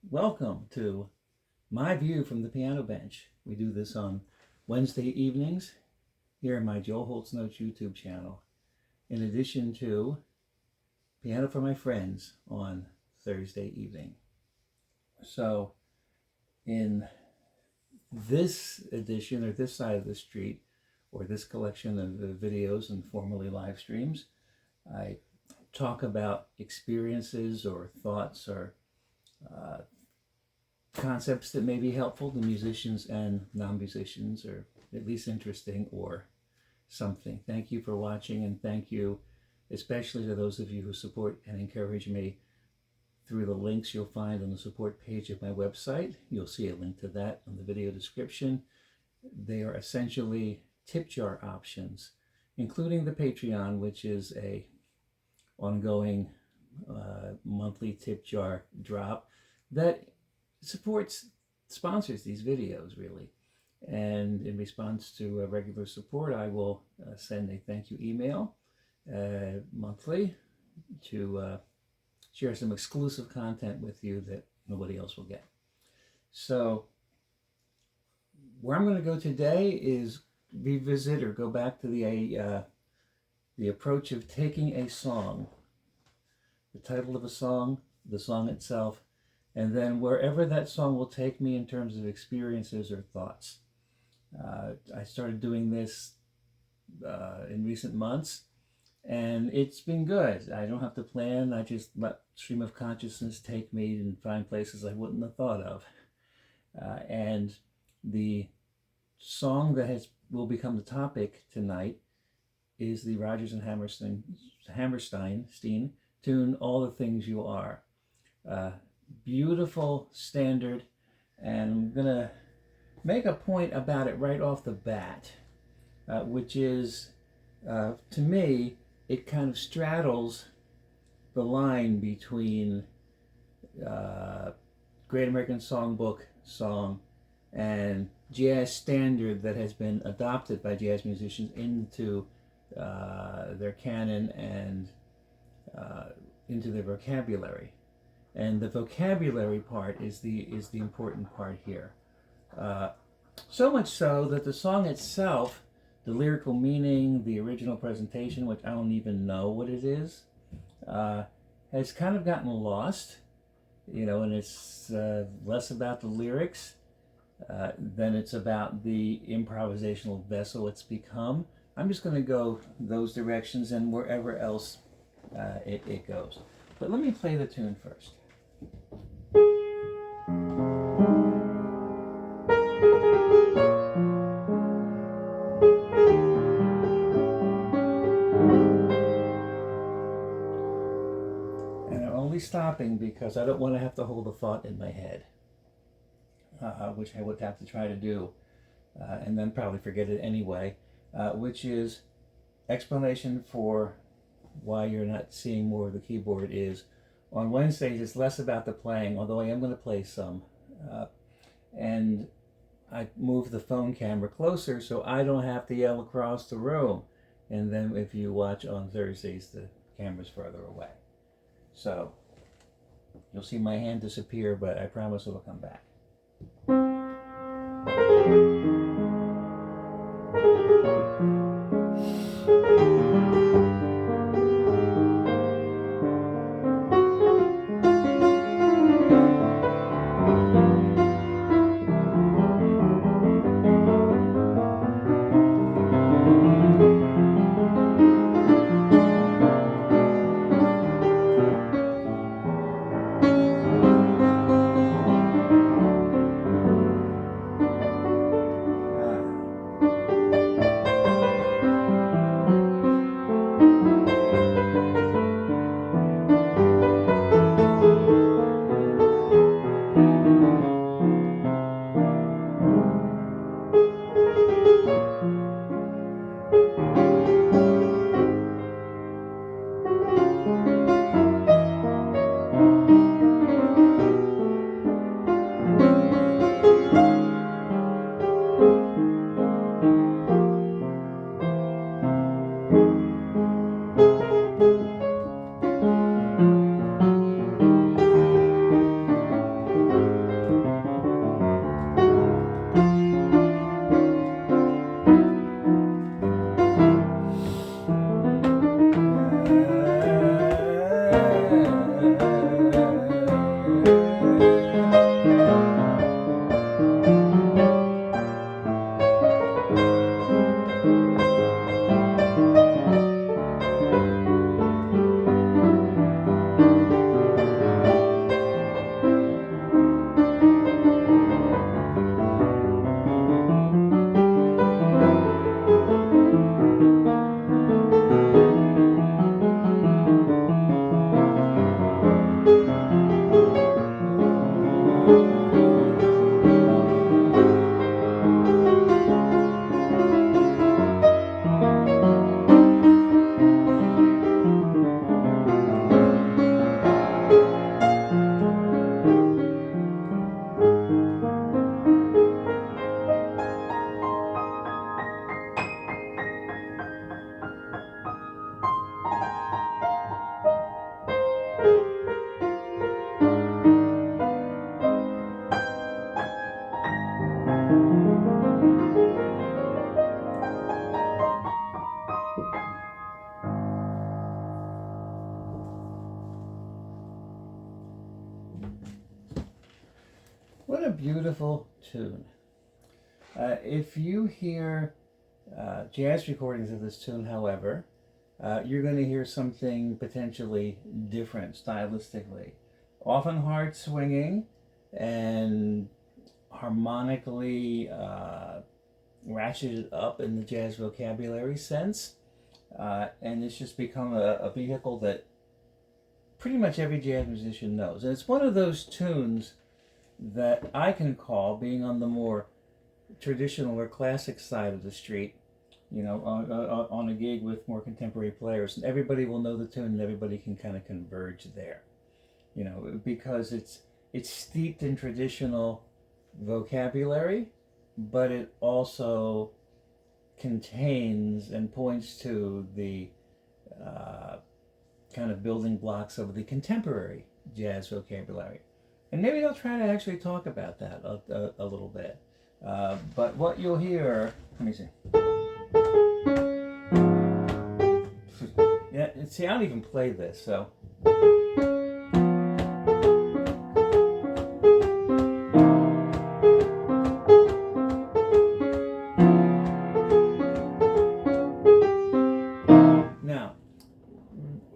Welcome to my view from the piano bench. We do this on Wednesday evenings here in my Joe Holt's Notes YouTube channel, in addition to Piano for My Friends on Thursday evening. So in this edition, or this side of the street, or this collection of videos and formerly live streams, I talk about experiences or thoughts or concepts that may be helpful to musicians and non-musicians, or at least interesting or something. Thank you for watching, and thank you especially to those of you who support and encourage me through the links you'll find on the support page of my website. You'll see a link to that on the video description. They are essentially tip jar options, including the Patreon, which is a ongoing monthly tip jar drop that sponsors these videos, really. And in response to regular support, I will send a thank you email monthly to share some exclusive content with you that nobody else will get. So where I'm going to go today is revisit or go back to the approach of taking a song, the title of a song, the song itself, and then wherever that song will take me in terms of experiences or thoughts. I started doing this in recent months, and it's been good. I don't have to plan. I just let stream of consciousness take me and find places I wouldn't have thought of. And the song that will become the topic tonight is the Rodgers and Hammerstein tune, All the Things You Are. Beautiful standard, and I'm going to make a point about it right off the bat, which is, to me, it kind of straddles the line between Great American Songbook song and jazz standard that has been adopted by jazz musicians into their canon and into their vocabulary. And the vocabulary part is the important part here. So much so that the song itself, the lyrical meaning, the original presentation, which I don't even know what it is, has kind of gotten lost, and it's less about the lyrics than it's about the improvisational vessel it's become. I'm just going to go those directions and wherever else it goes. But let me play the tune first. And I'm only stopping because I don't want to have to hold a thought in my head, which I would have to try to do, and then probably forget it anyway, which is explanation for why you're not seeing more of the keyboard is on Wednesdays it's less about the playing, although I am going to play some, and I move the phone camera closer so I don't have to yell across the room. And then if you watch on Thursdays, the camera's further away. So you'll see my hand disappear, but I promise it'll come back. beautiful tune. If you hear jazz recordings of this tune, however, you're going to hear something potentially different stylistically. Often hard swinging and harmonically ratcheted up in the jazz vocabulary sense. And it's just become a vehicle that pretty much every jazz musician knows. And it's one of those tunes that I can call, being on the more traditional or classic side of the street, you know, on a gig with more contemporary players. And everybody will know the tune and everybody can kind of converge there, you know, because it's steeped in traditional vocabulary, but it also contains and points to the kind of building blocks of the contemporary jazz vocabulary. And maybe I'll try to actually talk about that a little bit. But what you'll hear, let me see. Yeah, see, I don't even play this, so. Now,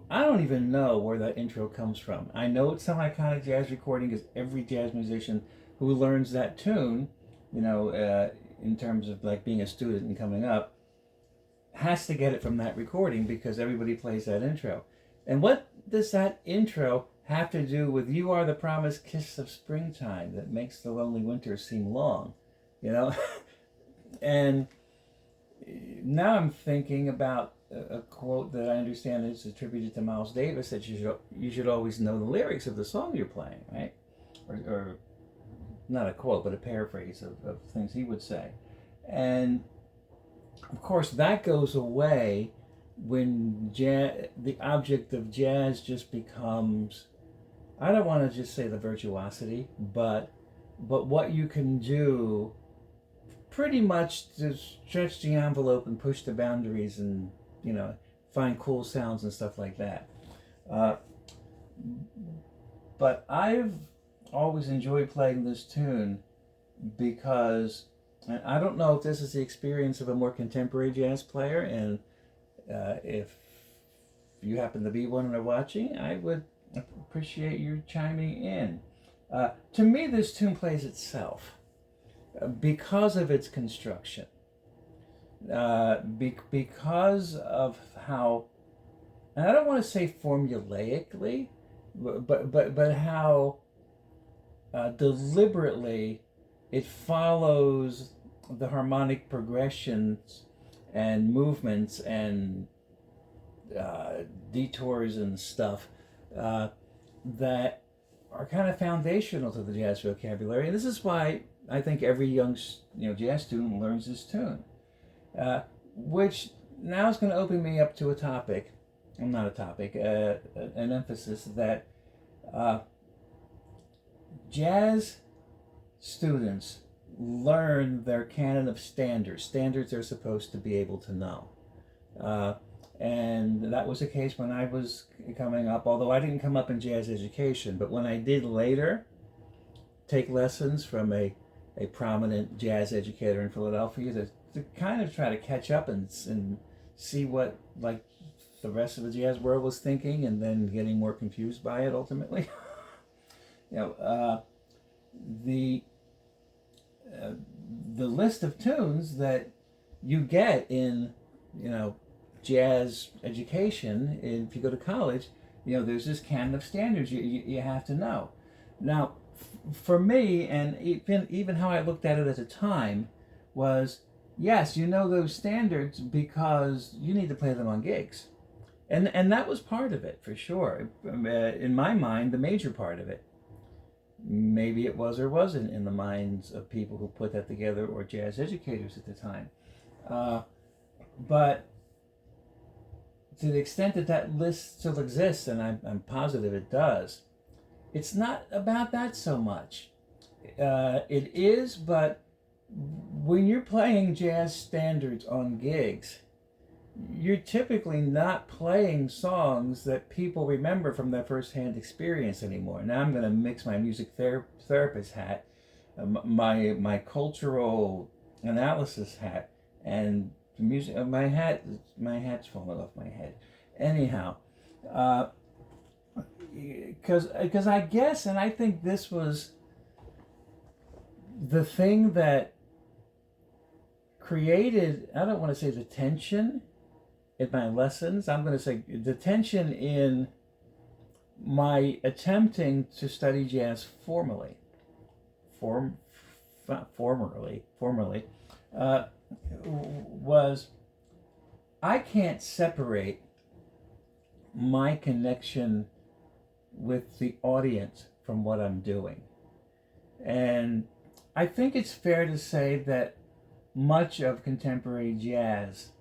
I don't even know where that intro comes from. I know it's some iconic jazz recording because every jazz musician who learns that tune, you know, in terms of like being a student and coming up, has to get it from that recording because everybody plays that intro. And what does that intro have to do with "You Are the Promised Kiss of Springtime that makes the lonely winter seem long"? You know? And now I'm thinking about a quote that I understand is attributed to Miles Davis, that you should always know the lyrics of the song you're playing, right? Or not a quote, but a paraphrase of things he would say. And of course, that goes away when the object of jazz just becomes, I don't want to just say the virtuosity, but what you can do pretty much to stretch the envelope and push the boundaries and, you know, find cool sounds and stuff like that. But I've always enjoyed playing this tune because, and I don't know if this is the experience of a more contemporary jazz player, and if you happen to be one and are watching, I would appreciate you chiming in. To me, this tune plays itself because of its construction, because of how, and I don't want to say formulaically, but how deliberately it follows the harmonic progressions and movements and detours and stuff that are kind of foundational to the jazz vocabulary. And this is why I think every young, you know, jazz student learns this tune, which now is going to open me up to a topic, well, not a topic, an emphasis that jazz students learn their canon of standards they're supposed to be able to know. And that was the case when I was coming up, although I didn't come up in jazz education, but when I did later take lessons from a prominent jazz educator in Philadelphia to kind of try to catch up and see what like the rest of the jazz world was thinking, and then getting more confused by it ultimately. You know, the list of tunes that you get in, you know, jazz education, if you go to college, you know, there's this canon of standards you have to know. Now, for me, and even how I looked at it at the time, was, yes, you know those standards because you need to play them on gigs. And that was part of it, for sure. In my mind, the major part of it. Maybe it was or wasn't in the minds of people who put that together, or jazz educators at the time. But to the extent that that list still exists, and I'm positive it does, it's not about that so much. It is, but when you're playing jazz standards on gigs, you're typically not playing songs that people remember from their first-hand experience anymore. Now I'm going to mix my music therapist hat my cultural analysis hat and the music. My hat's falling off my head. Anyhow, because I guess, and I think this was the thing that created, I don't want to say the tension in my lessons. I'm going to say the tension in my attempting to study jazz formally, was I can't separate my connection with the audience from what I'm doing. And I think it's fair to say that much of contemporary jazz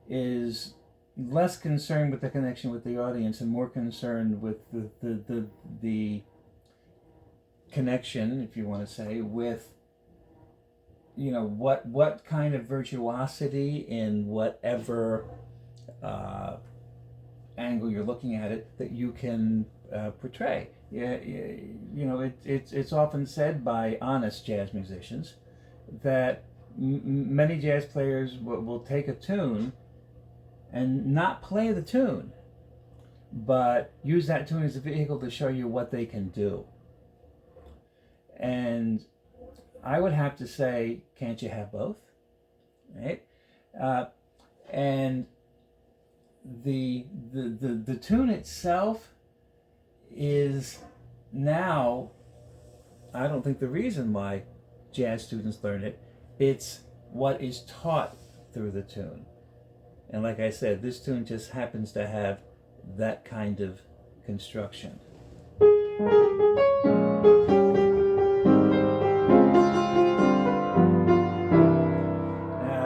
is less concerned with the connection with the audience and more concerned with the connection, if you want to say, with what kind of virtuosity in whatever angle you're looking at it that you can portray. It's often said by honest jazz musicians that many jazz players will take a tune and not play the tune, but use that tune as a vehicle to show you what they can do. And I would have to say, can't you have both? Right? And the tune itself is now, I don't think the reason why jazz students learn it. It's what is taught through the tune. And like I said, this tune just happens to have that kind of construction.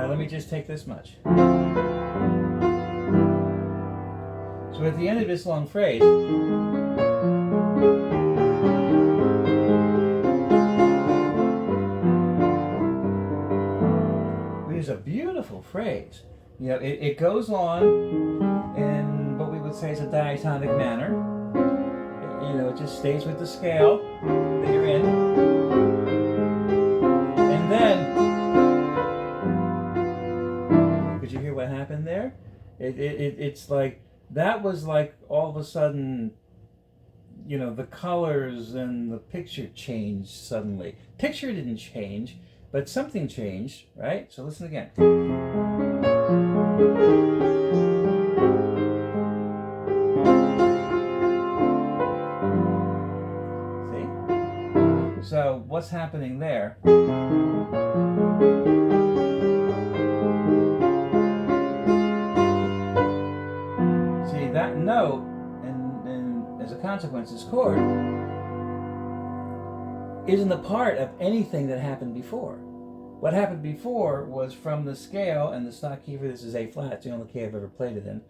Let me just take this much. So at the end of this long phrase, is a beautiful phrase. It goes on in what we would say is a diatonic manner. It just stays with the scale that you're in. And then, could you hear what happened there? It's like, that was like all of a sudden, the colors and the picture changed suddenly. Picture didn't change, but something changed, right? So listen again. See? So what's happening there? See, that note, and as a consequence, this chord, isn't a part of anything that happened before. What happened before was from the scale, and the stock key for this is A flat, it's the only key I've ever played it in.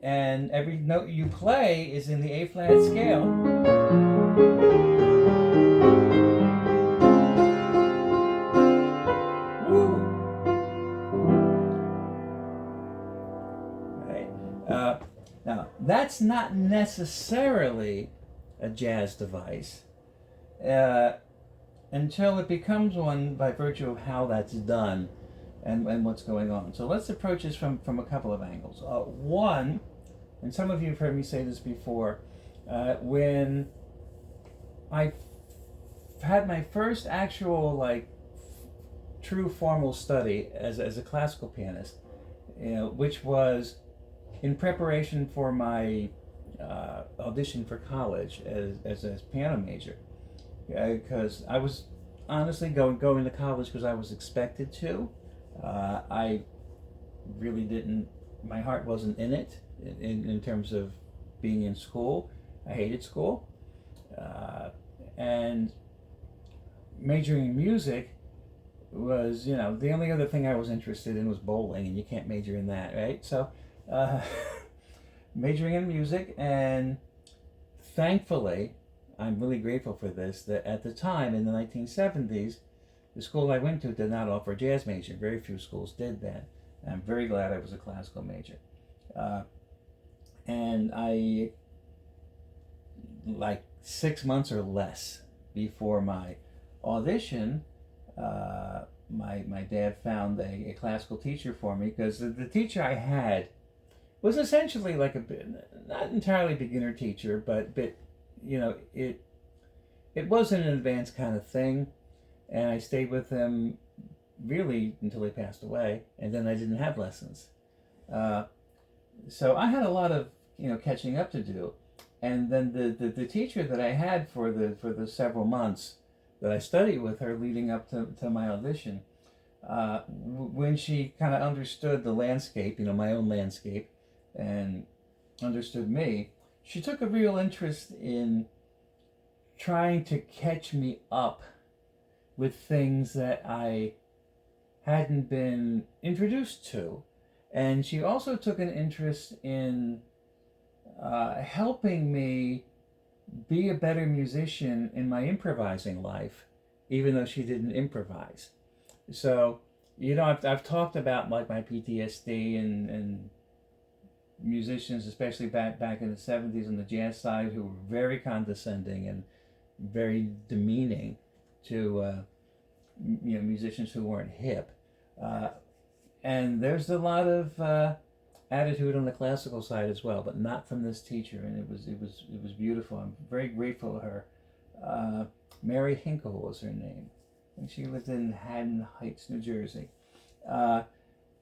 And every note you play is in the A flat scale. Woo! Right? Now, that's not necessarily a jazz device. Until it becomes one by virtue of how that's done and what's going on. So let's approach this from a couple of angles. One, and some of you have heard me say this before, when I had my first actual true formal study as a classical pianist, which was in preparation for my audition for college as a piano major. Because I was honestly going to college because I was expected to. I really didn't, my heart wasn't in it in terms of being in school. I hated school. And majoring in music was, the only other thing I was interested in was bowling, and you can't major in that, right? So majoring in music, and thankfully, I'm really grateful for this, that at the time in the 1970s, the school I went to did not offer a jazz major. Very few schools did that. I'm very glad I was a classical major. And I, 6 months or less before my audition, my dad found a classical teacher for me, because the teacher I had was essentially like not entirely beginner teacher, but it wasn't an advanced kind of thing, and I stayed with him really until he passed away, and then I didn't have lessons. So I had a lot of catching up to do, and then the teacher that I had for the several months that I studied with her leading up to my audition, when she kind of understood the landscape, my own landscape, and understood me, she took a real interest in trying to catch me up with things that I hadn't been introduced to. And she also took an interest in helping me be a better musician in my improvising life, even though she didn't improvise. So, I've talked about like my PTSD and musicians, especially back in the 70s on the jazz side, who were very condescending and very demeaning to musicians who weren't hip. And there's a lot of attitude on the classical side as well, but not from this teacher, and it was beautiful. I'm very grateful to her. Mary Hinkle was her name, and she lived in Haddon Heights, New Jersey.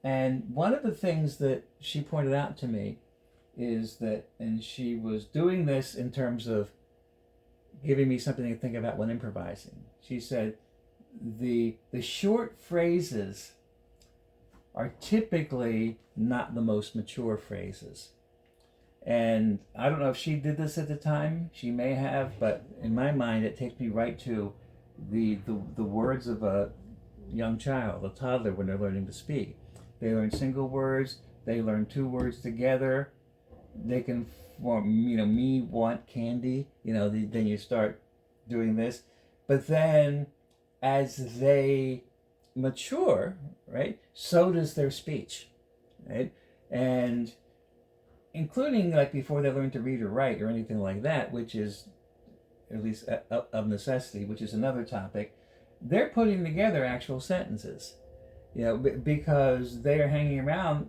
And one of the things that she pointed out to me is that, and she was doing this in terms of giving me something to think about when improvising. She said, the short phrases are typically not the most mature phrases. And I don't know if she did this at the time, she may have, but in my mind it takes me right to the words of a young child, a toddler, when they're learning to speak. They learn single words, they learn two words together, they can form, me want candy, then you start doing this. But then as they mature, right, so does their speech, right? And including like before they learn to read or write or anything like that, which is at least of necessity, which is another topic, they're putting together actual sentences, because they are hanging around,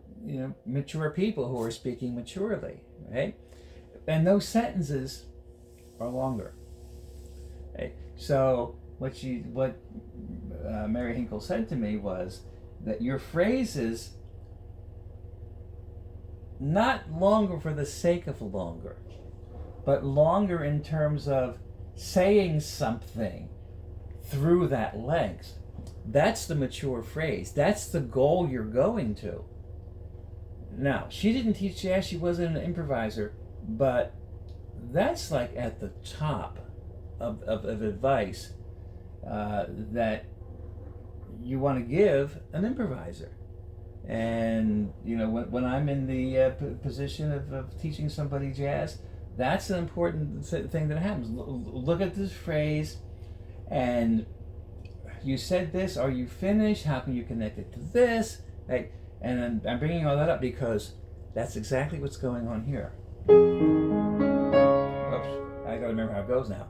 mature people who are speaking maturely, right? And those sentences are longer, right? So what Mary Hinkle said to me was that your phrases, not longer for the sake of longer, but longer in terms of saying something through that length. That's the mature phrase. That's the goal you're going to. Now, she didn't teach jazz, she wasn't an improviser, but that's like at the top of advice that you want to give an improviser. And when I'm in the position of teaching somebody jazz, that's an important thing that happens. Look at this phrase, and you said this, are you finished? How can you connect it to this? Right? And I'm bringing all that up because that's exactly what's going on here. Oops, I gotta remember how it goes now.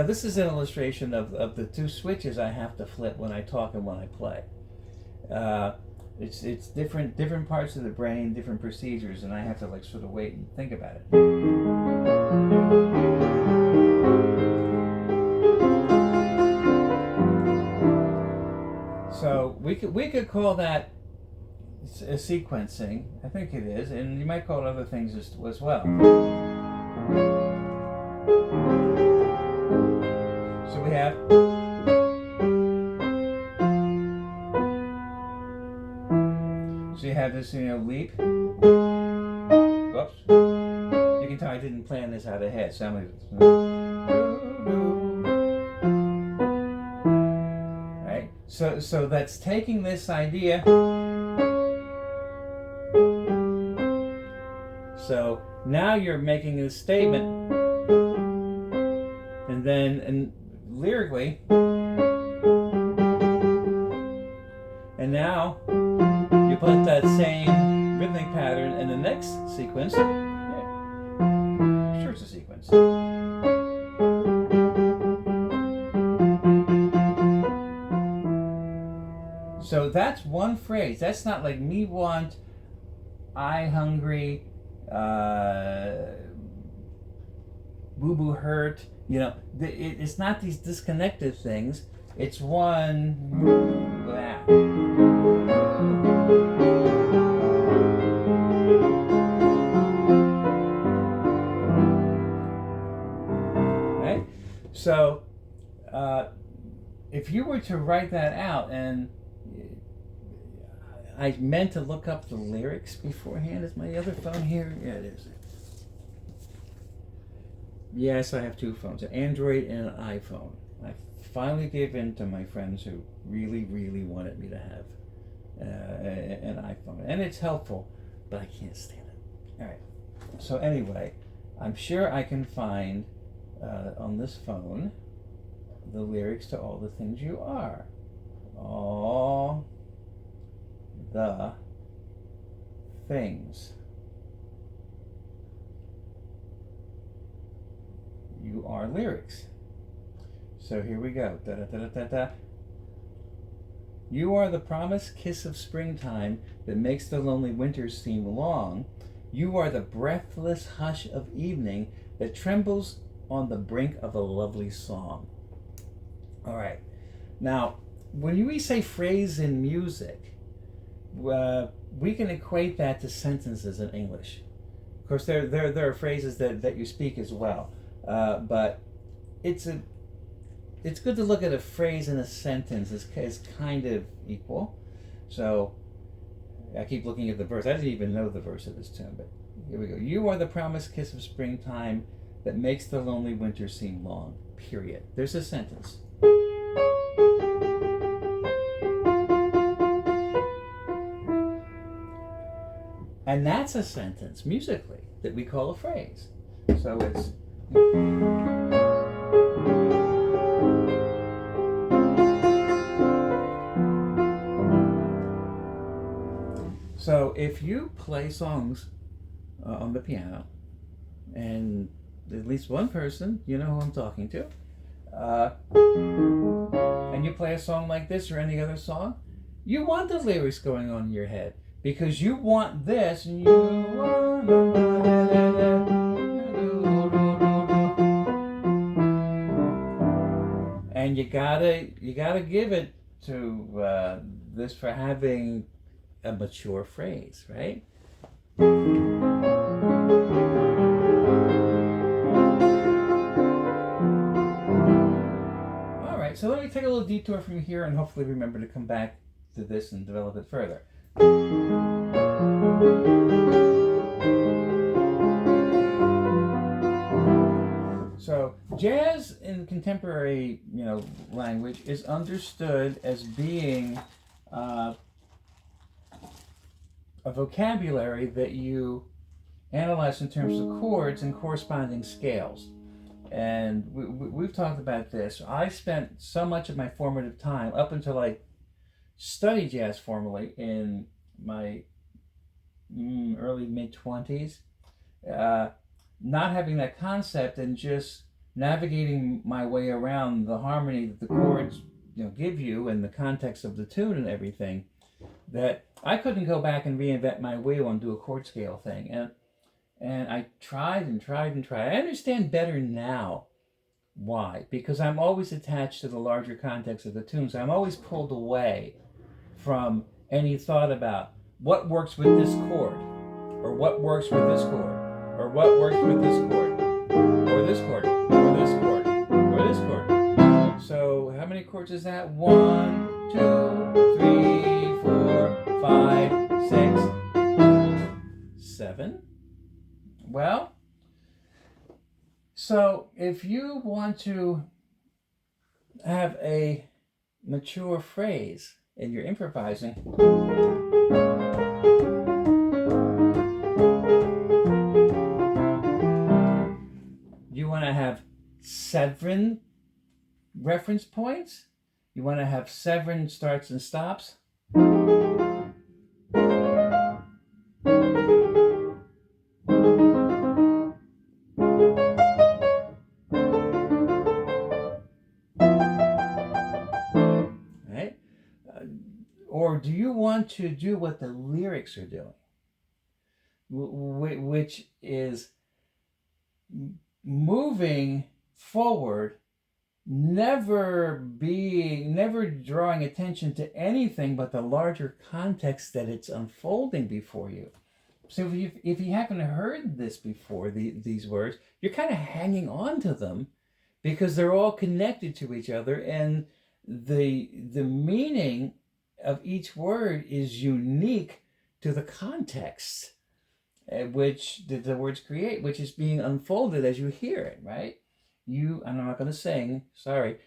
This is an illustration of the two switches I have to flip when I talk and when I play. It's different parts of the brain, different procedures, and I have to sort of wait and think about it. So we could call that a sequencing. I think it is, and you might call it other things as well. So we have. So you have this, leap. Whoops. You can tell I didn't plan this out ahead. So I'm right. So that's taking this idea. So now you're making a statement, and then lyrically, and now you put that same rhythmic pattern in the next sequence. Yeah. Sure, it's a sequence. So that's one phrase. That's not like me want, I hungry, boo boo hurt. You know, it's not these disconnected things. It's one. Blah. Right? So, if you were to write that out, and I meant to look up the lyrics beforehand. Is my other phone here? Yeah, it is. Yes, I have two phones, an Android and an iPhone. I finally gave in to my friends who really, really wanted me to have an iPhone. And it's helpful, but I can't stand it. All right. So anyway, I'm sure I can find on this phone the lyrics to All the Things You Are. All the things you are lyrics. So here we go. Da, da, da, da, da, da. You are the promised kiss of springtime that makes the lonely winters seem long. You are the breathless hush of evening that trembles on the brink of a lovely song. All right. Now, when we say phrase in music, we can equate that to sentences in English. Of course, there are phrases that you speak as well, but it's good to look at a phrase in a sentence as kind of equal. So I keep looking at the verse. I didn't even know the verse of this tune, but here we go. You are the promised kiss of springtime that makes the lonely winter seem long. Period. There's a sentence. And that's a sentence musically that we call a phrase. So it's so if you play songs on the piano, and at least one person, you know who I'm talking to, and you play a song like this or any other song, you want the lyrics going on in your head because you want this, and you want. And you gotta give it to this for having a mature phrase, right? All right, so let me take a little detour from here and hopefully remember to come back to this and develop it further. So jazz in contemporary, language is understood as being a vocabulary that you analyze in terms of chords and corresponding scales. And we've talked about this. I spent so much of my formative time up until I studied jazz formally in my early mid-20s, not having that concept and just navigating my way around the harmony that the chords give you and the context of the tune and everything, that I couldn't go back and reinvent my wheel and do a chord scale thing. And I tried and tried and tried. I understand better now why. Because I'm always attached to the larger context of the tune. So I'm always pulled away from any thought about what works with this chord, or what works with this chord, or what works with this chord, or this chord, or this chord, or this chord. So how many chords is that? 1, 2, 3, 4, 5, 6, 7. Well, so if you want to have a mature phrase in your improvising, you want to have 7 reference points. You want to have 7 starts and stops. Or do you want to do what the lyrics are doing, which is moving forward, never drawing attention to anything but the larger context that it's unfolding before you? So if you haven't heard this before, these words, you're kind of hanging on to them because they're all connected to each other, and the meaning of each word is unique to the context which the words create, which is being unfolded as you hear it, right? And I'm not going to sing, sorry.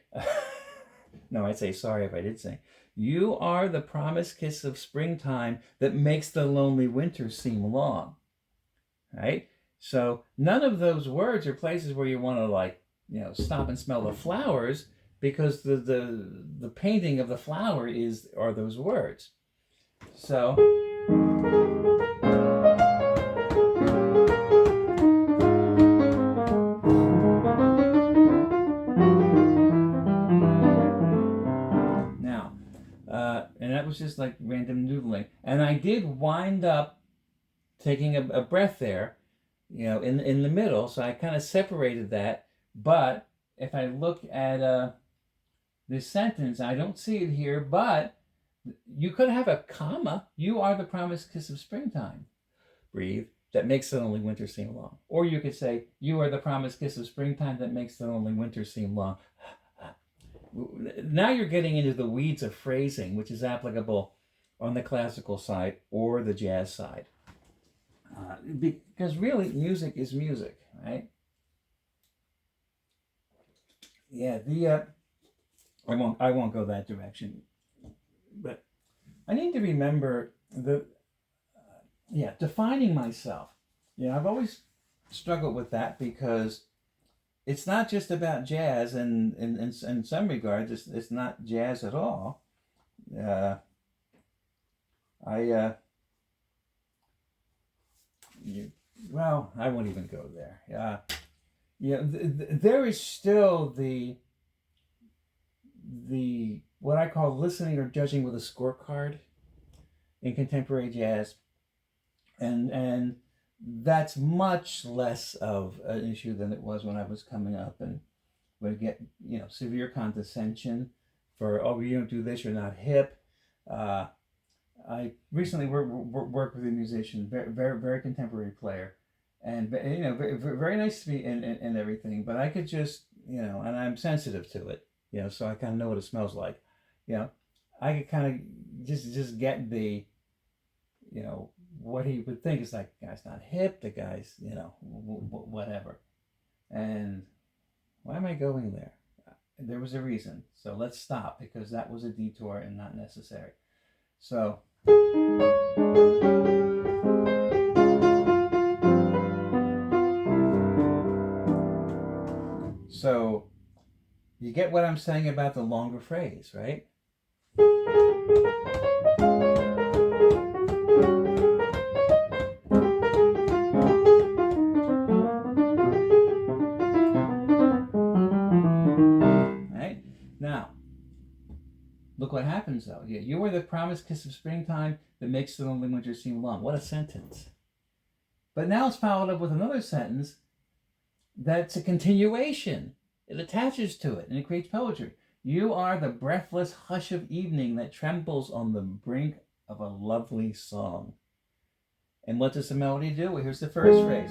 No, I'd say sorry if I did sing. You are the promised kiss of springtime that makes the lonely winter seem long, right? So none of those words are places where you want to stop and smell the flowers, because the painting of the flower are those words. So and that was just like random noodling. And I did wind up taking a breath there, in the middle. So I kind of separated that. But if I look at this sentence, I don't see it here, but you could have a comma. You are the promised kiss of springtime. Breathe. That makes the lonely winter seem long. Or you could say, you are the promised kiss of springtime that makes the lonely winter seem long. Now you're getting into the weeds of phrasing, which is applicable on the classical side or the jazz side. Because really, music is music, right? Yeah, I won't go that direction. But I need to remember defining myself. I've always struggled with that, because it's not just about jazz, and in some regards, it's not jazz at all. I won't even go there. There is still the what I call listening or judging with a scorecard in contemporary jazz, and that's much less of an issue than it was when I was coming up, and would get severe condescension for, oh, you don't do this, you're not hip. I recently worked with a musician, very very, very contemporary player, and very, very nice to me and everything, but I could just and I'm sensitive to it, so I kind of know what it smells like. I could kind of just get the what he would think is like, the guy's not hip, the guy's, whatever. And why am I going there? There was a reason. So let's stop, because that was a detour and not necessary. So you get what I'm saying about the longer phrase, right? Now, look what happens though. You are the promised kiss of springtime that makes the lonely winter seem long. What a sentence. But now it's followed up with another sentence that's a continuation. It attaches to it and it creates poetry. You are the breathless hush of evening that trembles on the brink of a lovely song. And what does the melody do? Well, here's the first phrase.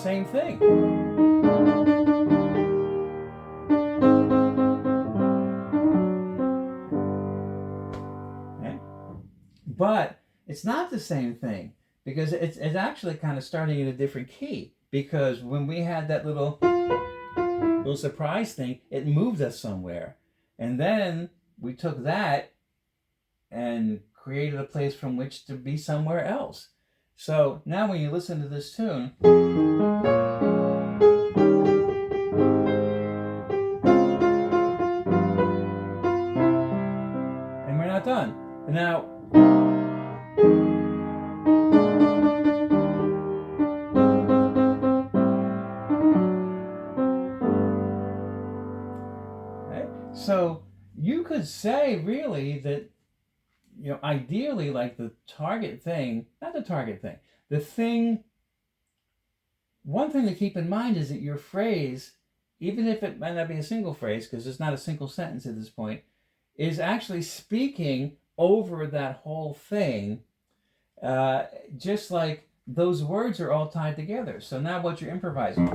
Same thing. Okay. But it's not the same thing, because it's actually kind of starting in a different key, because when we had that little surprise thing, it moved us somewhere, and then we took that and created a place from which to be somewhere else. So now when you listen to this tune, and we're not done. Now, So you could say really that, ideally, like the target thing, not the target thing, the thing, one thing to keep in mind is that your phrase, even if it might not be a single phrase, because it's not a single sentence at this point, is actually speaking over that whole thing, just like those words are all tied together. So now what you're improvising.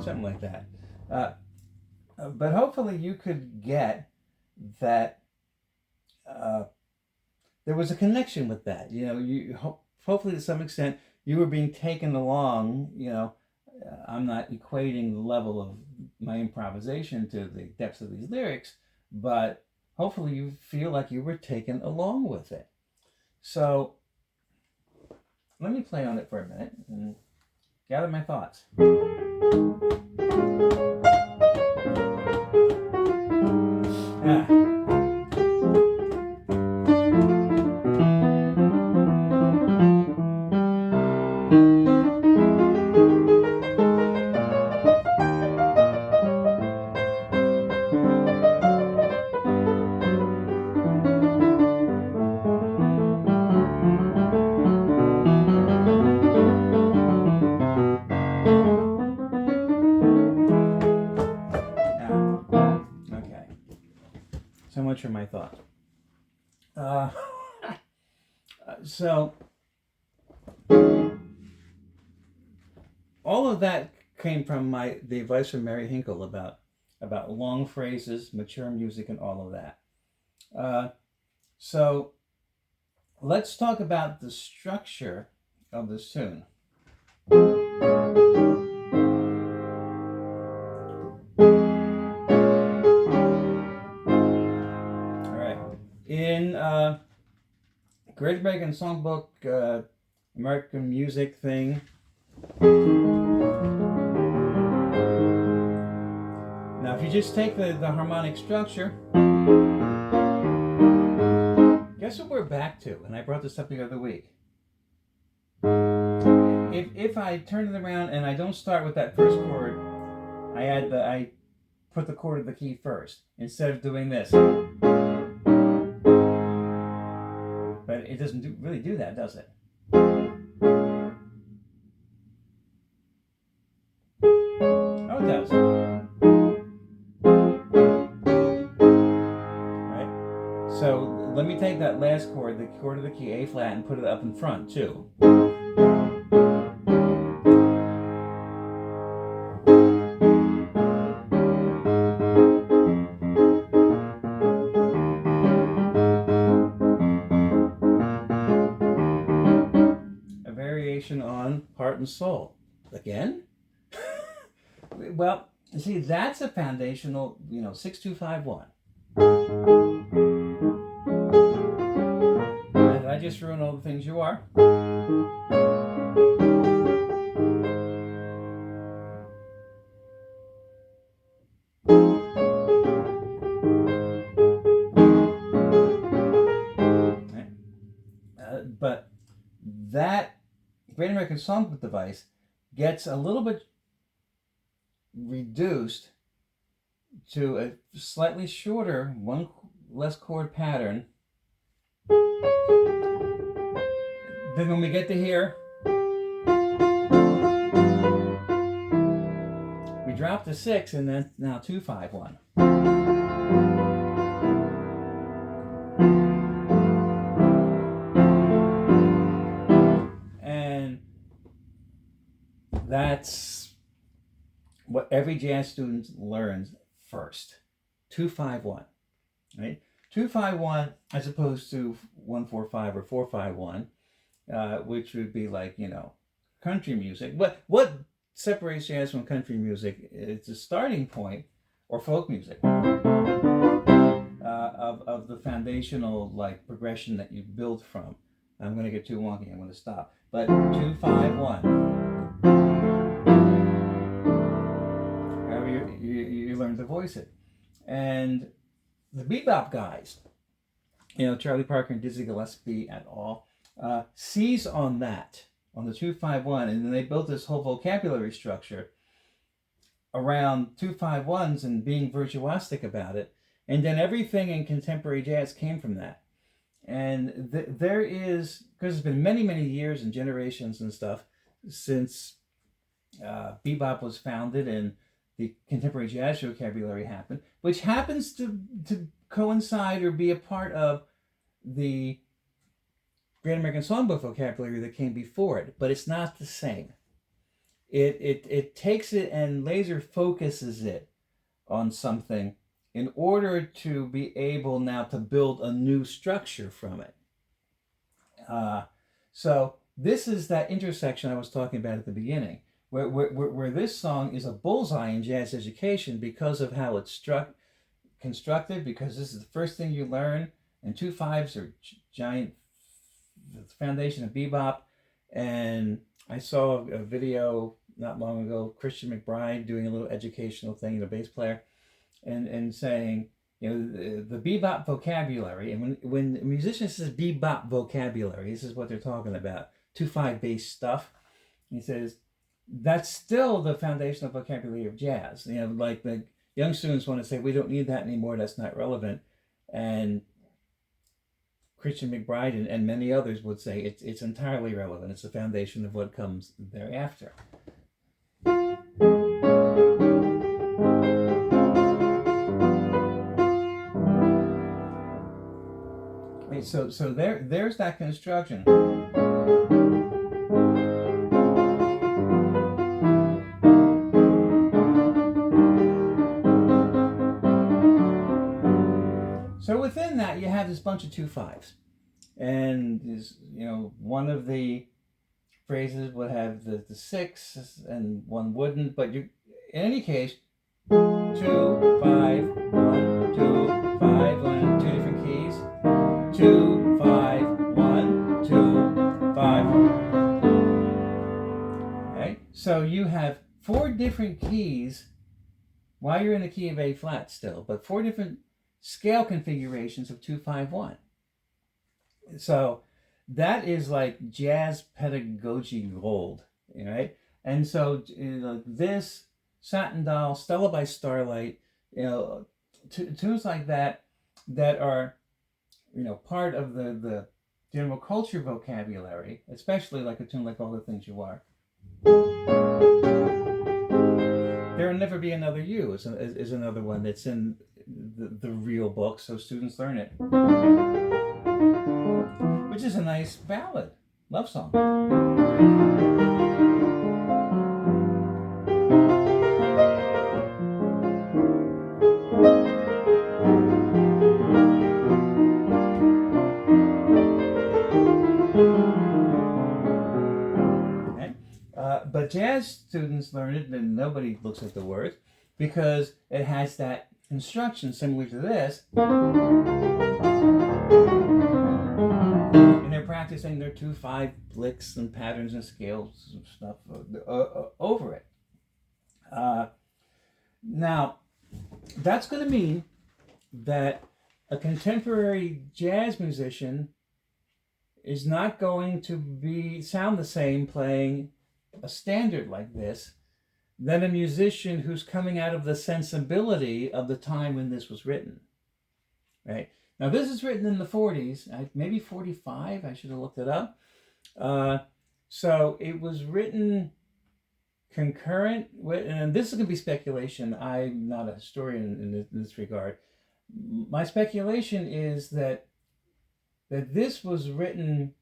Something like that. But hopefully you could get that there was a connection with that. Hopefully to some extent you were being taken along. I'm not equating the level of my improvisation to the depths of these lyrics, but hopefully you feel like you were taken along with it. So let me play on it for a minute and gather my thoughts. Okay. So much for my thought. So all of that came from the advice from Mary Hinkle about long phrases, mature music, and all of that. So let's talk about the structure of this tune. All right. In Great American Songbook, American music thing. Now, if you just take the harmonic structure, guess what we're back to? And I brought this up the other week. If I turn it around and I don't start with that first chord, I put the chord of the key first instead of doing this. But it doesn't really do that, does it? Oh, it does. Right? So let me take that last chord, the chord of the key, A flat, and put it up in front too. On Heart and Soul. Again? Well, see, that's a foundational, 6-2-5-1. Did I just ruin all the things you are? But that Great American Songbook device gets a little bit reduced to a slightly shorter, one less chord pattern. Then when we get to here, we drop to 6 and then now 2-5-1. That's what every jazz student learns first. 2-5-1, right? 2-5-1 as opposed to 1-4-5 or 4-5-1, which would be like, country music. What separates jazz from country music? It's a starting point, or folk music, of the foundational progression that you build from. I'm going to get too wonky. I'm going to stop. But 2-5-1. learned to voice it. And the bebop guys, Charlie Parker and Dizzy Gillespie et al., seize on that, on the 251, and then they built this whole vocabulary structure around 251s and being virtuosic about it. And then everything in contemporary jazz came from that. And there is, because it's been many, many years and generations and stuff since bebop was founded and the contemporary jazz vocabulary happened, which happens to coincide or be a part of the Great American Songbook vocabulary that came before it, but it's not the same. It takes it and laser focuses it on something in order to be able now to build a new structure from it. So this is that intersection I was talking about at the beginning, where this song is a bullseye in jazz education because of how it's constructed, because this is the first thing you learn, and 2/5s are giant, the foundation of bebop. And I saw a video not long ago, Christian McBride doing a little educational thing, the bass player, and saying, the bebop vocabulary, and when a musician says bebop vocabulary, this is what they're talking about, 2/5 bass stuff. He says, that's still the foundational vocabulary of jazz. Like the young students want to say, we don't need that anymore, that's not relevant. And Christian McBride and many others would say it's entirely relevant. It's the foundation of what comes thereafter. So there's that construction. So within that, you have this bunch of 2/5s, and one of the phrases would have the 6 and one wouldn't, but in any case, 2/5, 1, 2/5, 1, 2 different keys, 2/5, 1, 2/5. Okay, so you have 4 different keys while you're in the key of A flat still, but 4 different scale configurations of 2/5, 1. So that is like jazz pedagogy gold, right? And so this, Satin Doll, Stella by Starlight, tunes like that are, part of the general culture vocabulary, especially like a tune like All the Things You Are. There Will Never Be Another You is another one that's in the real book, so students learn it. Which is a nice ballad, love song. Okay. But jazz students learn it, and nobody looks at the words, because it has that construction similar to this. And they're practicing their 2/5 licks and patterns and scales and stuff over it. Now, that's going to mean that a contemporary jazz musician is not going to sound the same playing a standard like this than a musician who's coming out of the sensibility of the time when this was written, right? Now, this is written in the 40s, maybe 45, I should have looked it up. So it was written concurrent with, and this is going to be speculation, I'm not a historian in this regard. My speculation is that this was written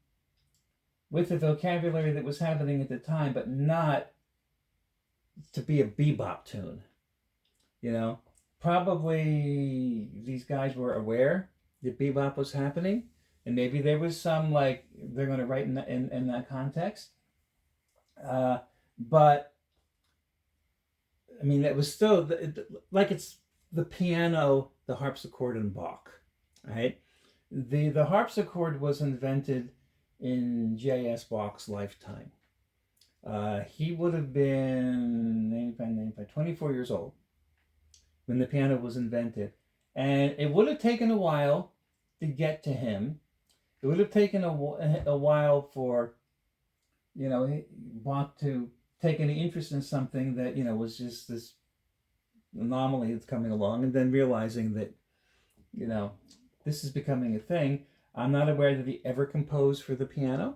with the vocabulary that was happening at the time, but not to be a bebop tune. Probably these guys were aware that bebop was happening, and maybe there was some like they're going to write in that context. But I mean, it was still like it's the piano, the harpsichord, and Bach, right? The harpsichord was invented in J.S. Bach's lifetime. He would have been 24 years old when the piano was invented. And it would have taken a while to get to him. It would have taken a while for, Bach to take any interest in something that, was just this anomaly that's coming along, and then realizing that, this is becoming a thing. I'm not aware that he ever composed for the piano.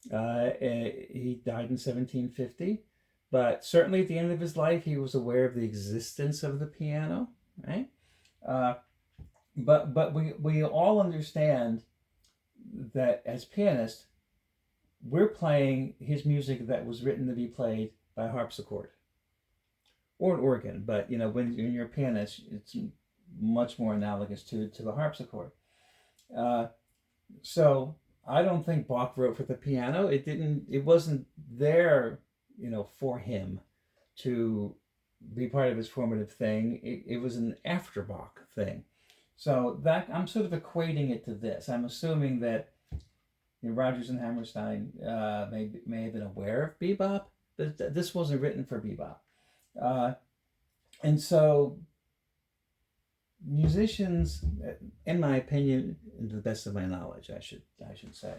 He died in 1750, but certainly at the end of his life, he was aware of the existence of the piano, right? But we all understand that as pianists, we're playing his music that was written to be played by harpsichord or an organ. But when you're a pianist, it's much more analogous to the harpsichord. So I don't think Bach wrote for the piano. It wasn't there, for him to be part of his formative thing. It was an after Bach thing. So that I'm sort of equating it to this. I'm assuming that Rodgers and Hammerstein may have been aware of bebop, but this wasn't written for bebop. And so musicians, in my opinion, to the best of my knowledge, I should say,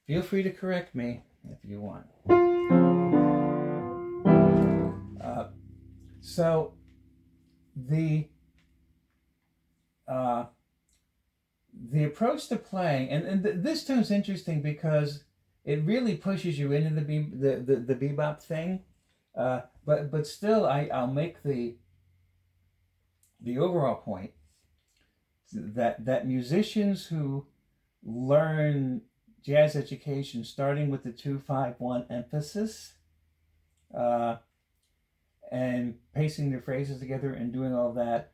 feel free to correct me if you want. So the approach to playing, and this tune's interesting because it really pushes you into the bebop thing, but still I'll make the overall point that musicians who learn jazz education starting with the 2-5-1 emphasis, and pacing their phrases together and doing all that,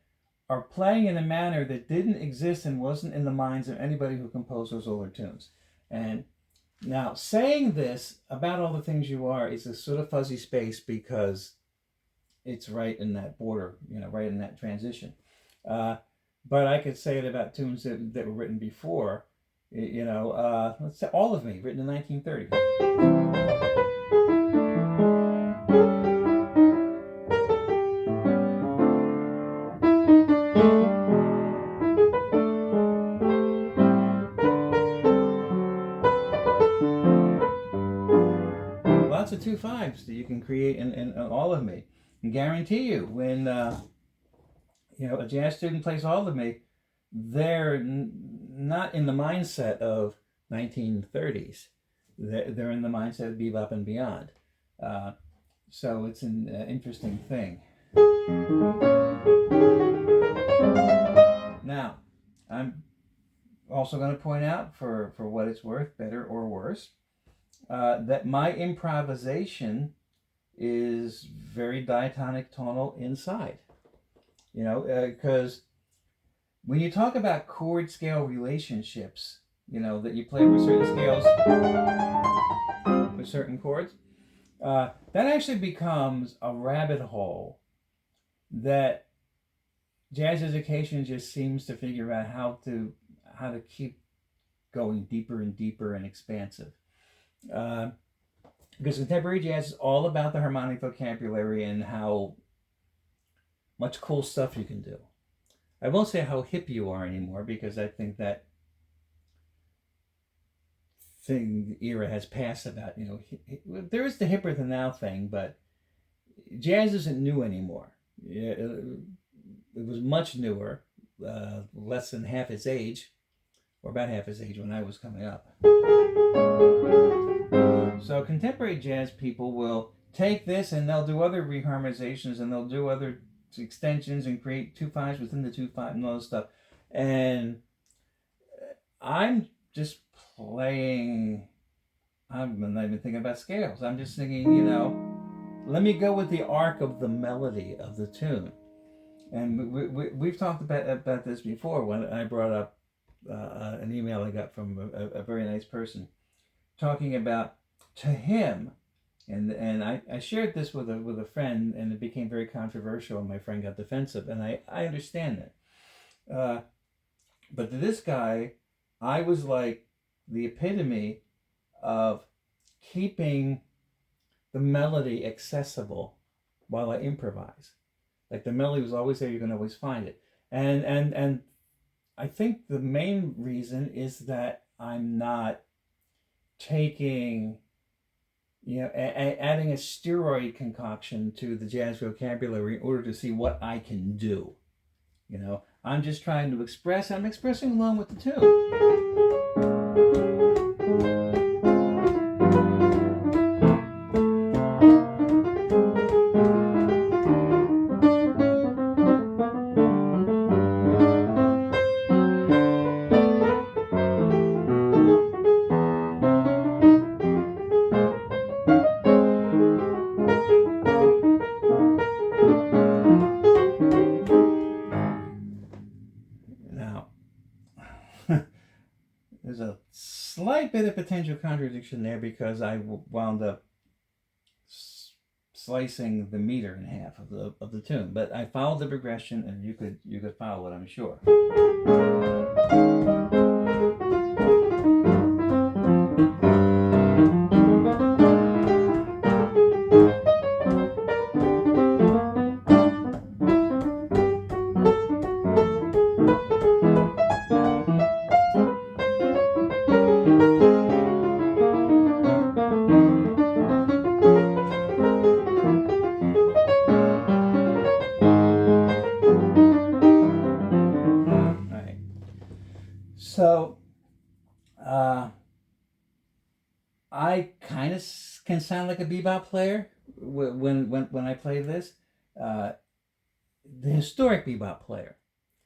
are playing in a manner that didn't exist and wasn't in the minds of anybody who composed those older tunes. And now saying this about all the things you are is a sort of fuzzy space because it's right in that border, right in that transition. But I could say it about tunes that were written before, let's say All of Me, written in 1930. Lots of 2-5s that you can create in All of Me. And guarantee you, when a jazz student plays All of Me, they're not in the mindset of 1930s. They're in the mindset of bebop and beyond. So it's an interesting thing. Now, I'm also going to point out, for what it's worth, better or worse, that my improvisation is very diatonic tonal inside. Because when you talk about chord scale relationships, that you play with certain scales, with certain chords, that actually becomes a rabbit hole that jazz education just seems to figure out how to keep going deeper and deeper and expansive. Because contemporary jazz is all about the harmonic vocabulary and how much cool stuff you can do. I won't say how hip you are anymore, because I think that era has passed about, there is the hipper than thou thing, but jazz isn't new anymore. It was much newer, less than half its age, or about half its age when I was coming up. So contemporary jazz people will take this and they'll do other reharmonizations and they'll do other extensions and create 2-5s within the 2-5 and all this stuff. And I'm just playing, I'm not even thinking about scales. I'm just thinking, let me go with the arc of the melody of the tune. And we've talked about this before when I brought up an email I got from a very nice person talking about, to him, and I shared this with a friend, and it became very controversial, and my friend got defensive, and I understand that. But to this guy, I was like the epitome of keeping the melody accessible while I improvise. Like the melody was always there. You can always find it. And I think the main reason is that I'm not taking, adding a steroid concoction to the jazz vocabulary in order to see what I can do. I'm just trying to express. I'm expressing along with the tune. Now, there's a slight bit of potential contradiction there because I wound up slicing the meter in half of the tune, but I followed the progression, and you could follow it, I'm sure. So, I kind of can sound like a bebop player when I play this. The historic bebop player,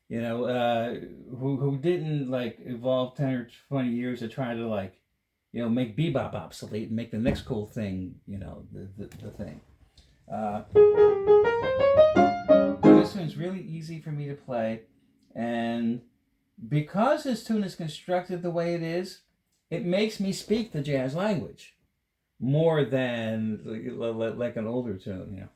who didn't like evolve 10 or 20 years to try to make bebop obsolete and make the next cool thing, the thing. This one's really easy for me to play, and because this tune is constructed the way it is, it makes me speak the jazz language more than like an older tune,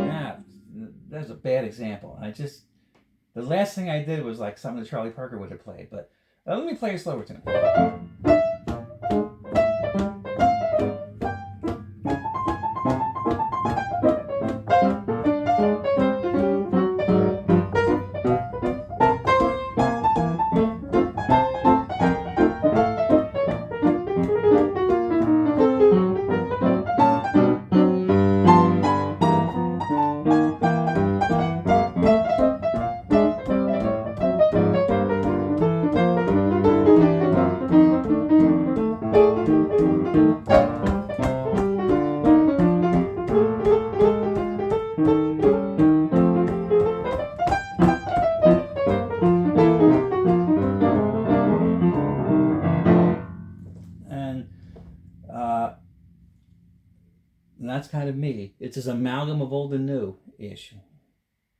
Yeah, that's a bad example. The last thing I did was like something that Charlie Parker would have played, but let me play a slower tune. And that's kind of me. It's this amalgam of old and new-ish.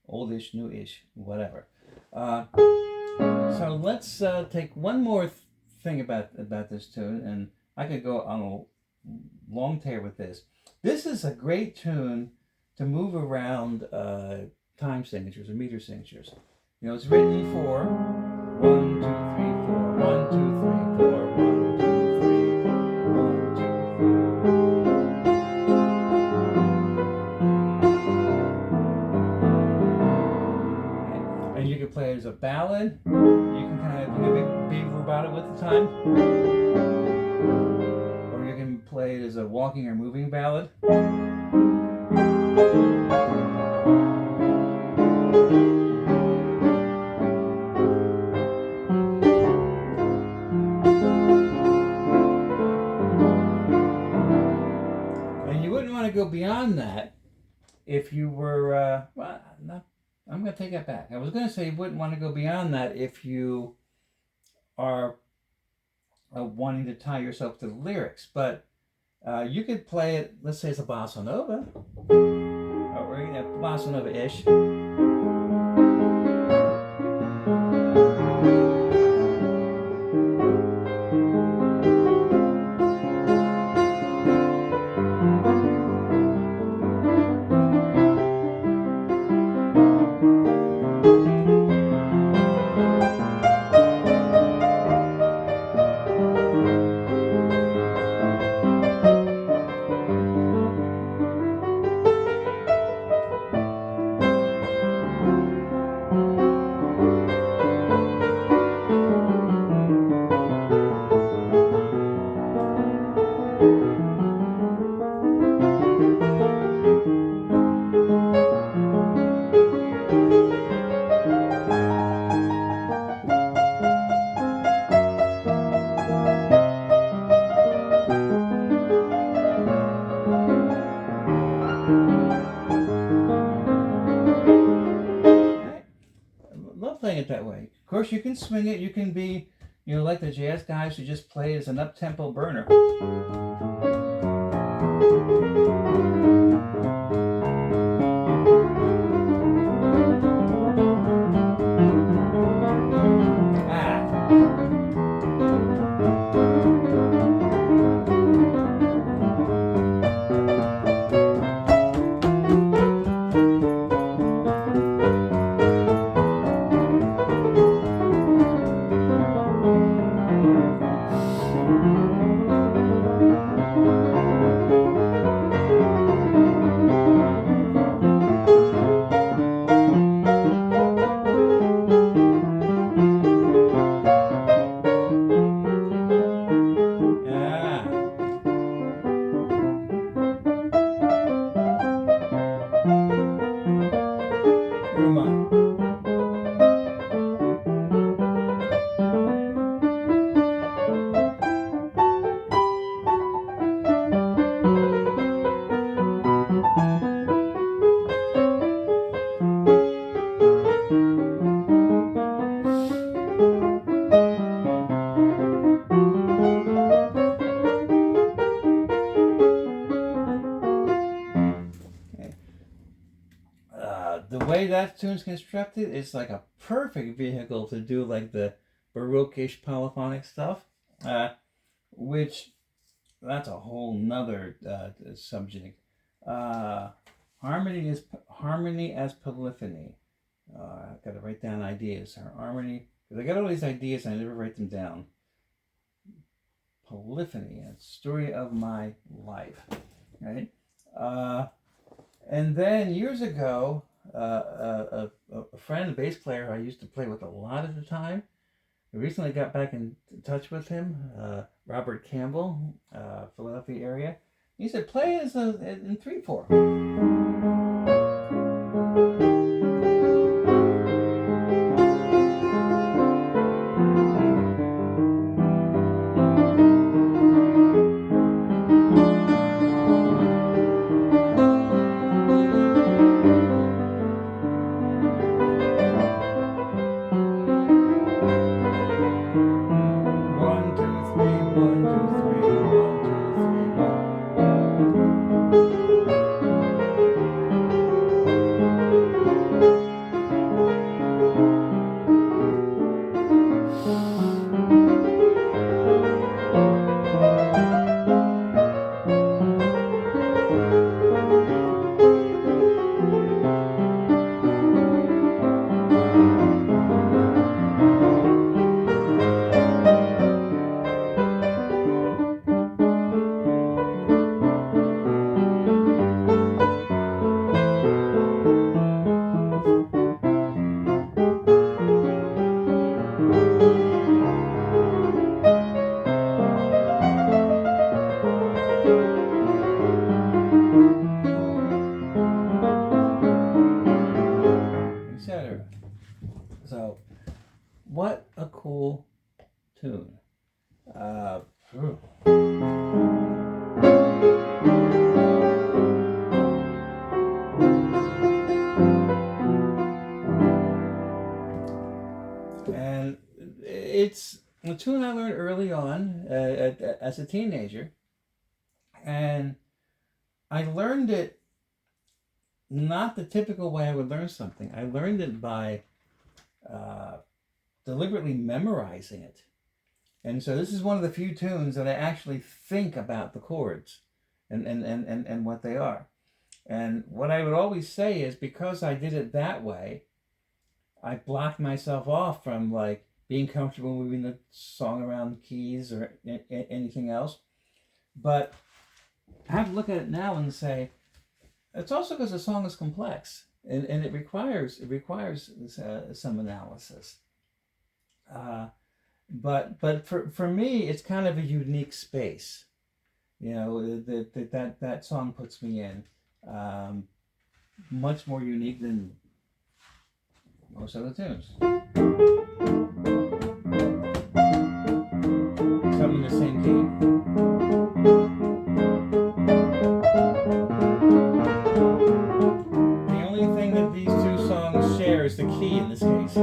Oldish, new-ish, whatever. So let's take one more thing about this tune, and I could go on a long tear with this. This is a great tune to move around time signatures or meter signatures. It's written for 1, 2, 3, 4, 1, 2, 3, 4, 1, 2, 3, 4, 1, 2, 3. And you can play it as a ballad. You can kind of do a big rubato with the time. Or you can play it as a walking or moving ballad. And you wouldn't want to go beyond that if you were, I'm going to take that back. I was going to say you wouldn't want to go beyond that if you are wanting to tie yourself to the lyrics. But you could play it, let's say it's a bossa nova, or bossa nova-ish. course, you can swing it. You can be, like the jazz guys who just play as an up-tempo burner. The way that tune's constructed is like a perfect vehicle to do like the Baroque-ish polyphonic stuff, which that's a whole nother subject. Harmony as polyphony. I've got to write down ideas. Harmony, because I got all these ideas and I never write them down. Polyphony, a story of my life, right? And then years ago, a friend, a bass player I used to play with a lot at the time, I recently got back in touch with him, Robert Campbell, Philadelphia area. He said, play it in 3/4. So, what a cool tune. And it's a tune I learned early on as a teenager. And I learned it not the typical way I would learn something. I learned it by deliberately memorizing it. And so this is one of the few tunes that I actually think about the chords and what they are. And what I would always say is, because I did it that way, I blocked myself off from like being comfortable moving the song around keys or anything else. But I have to look at it now and say, it's also because the song is complex and it requires some analysis. But for me, it's kind of a unique space, that song puts me in, much more unique than most other tunes. Some in the same key. The only thing that these two songs share is the key in this case.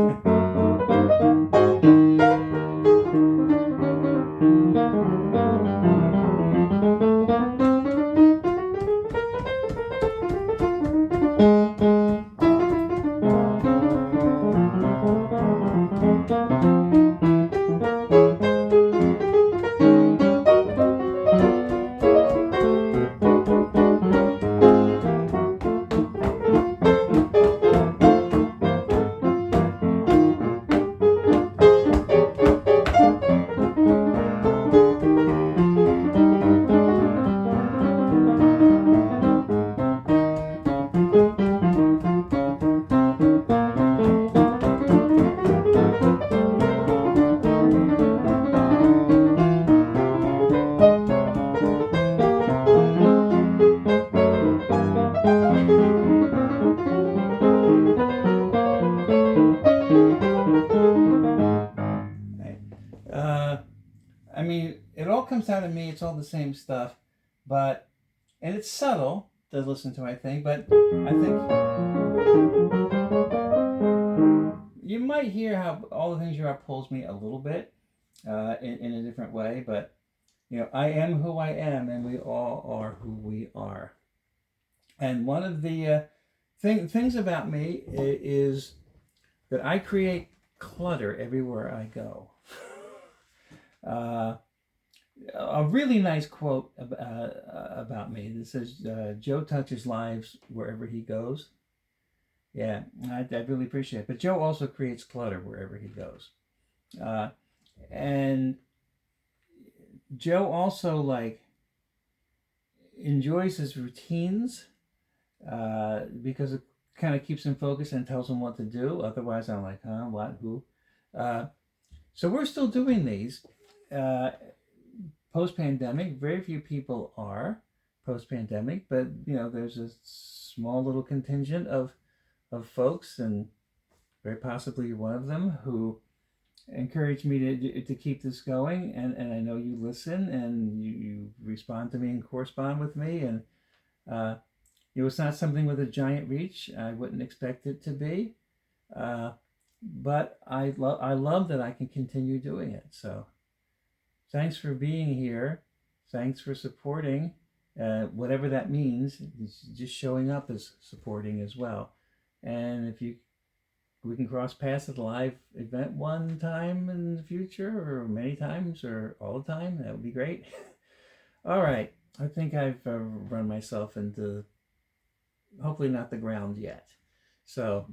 comes out of me. It's all the same stuff, but and it's subtle to listen to, I think. But I think you might hear how all the things you are pulls me a little bit in a different way. But I am who I am, and we all are who we are. And one of the things about me is that I create clutter everywhere I go. A really nice quote about me that says, Joe touches lives wherever he goes. Yeah, I really appreciate it. But Joe also creates clutter wherever he goes. And Joe also enjoys his routines because it kind of keeps him focused and tells him what to do. Otherwise, I'm like, huh, what, who? So we're still doing these post-pandemic. Very few people are post-pandemic, but there's a small little contingent of folks, and very possibly one of them, who encourage me to keep this going. And I know you listen and you respond to me and correspond with me, and it's not something with a giant reach. I wouldn't expect it to be, but I love that I can continue doing it. So thanks for being here. Thanks for supporting, whatever that means. Just showing up is supporting as well. And if we can cross paths at a live event one time in the future, or many times, or all the time, that would be great. All right, I think I've run myself into hopefully not the ground yet. So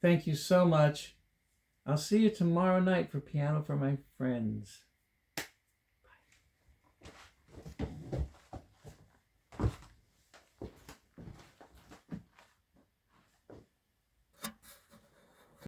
thank you so much. I'll see you tomorrow night for Piano for My Friends.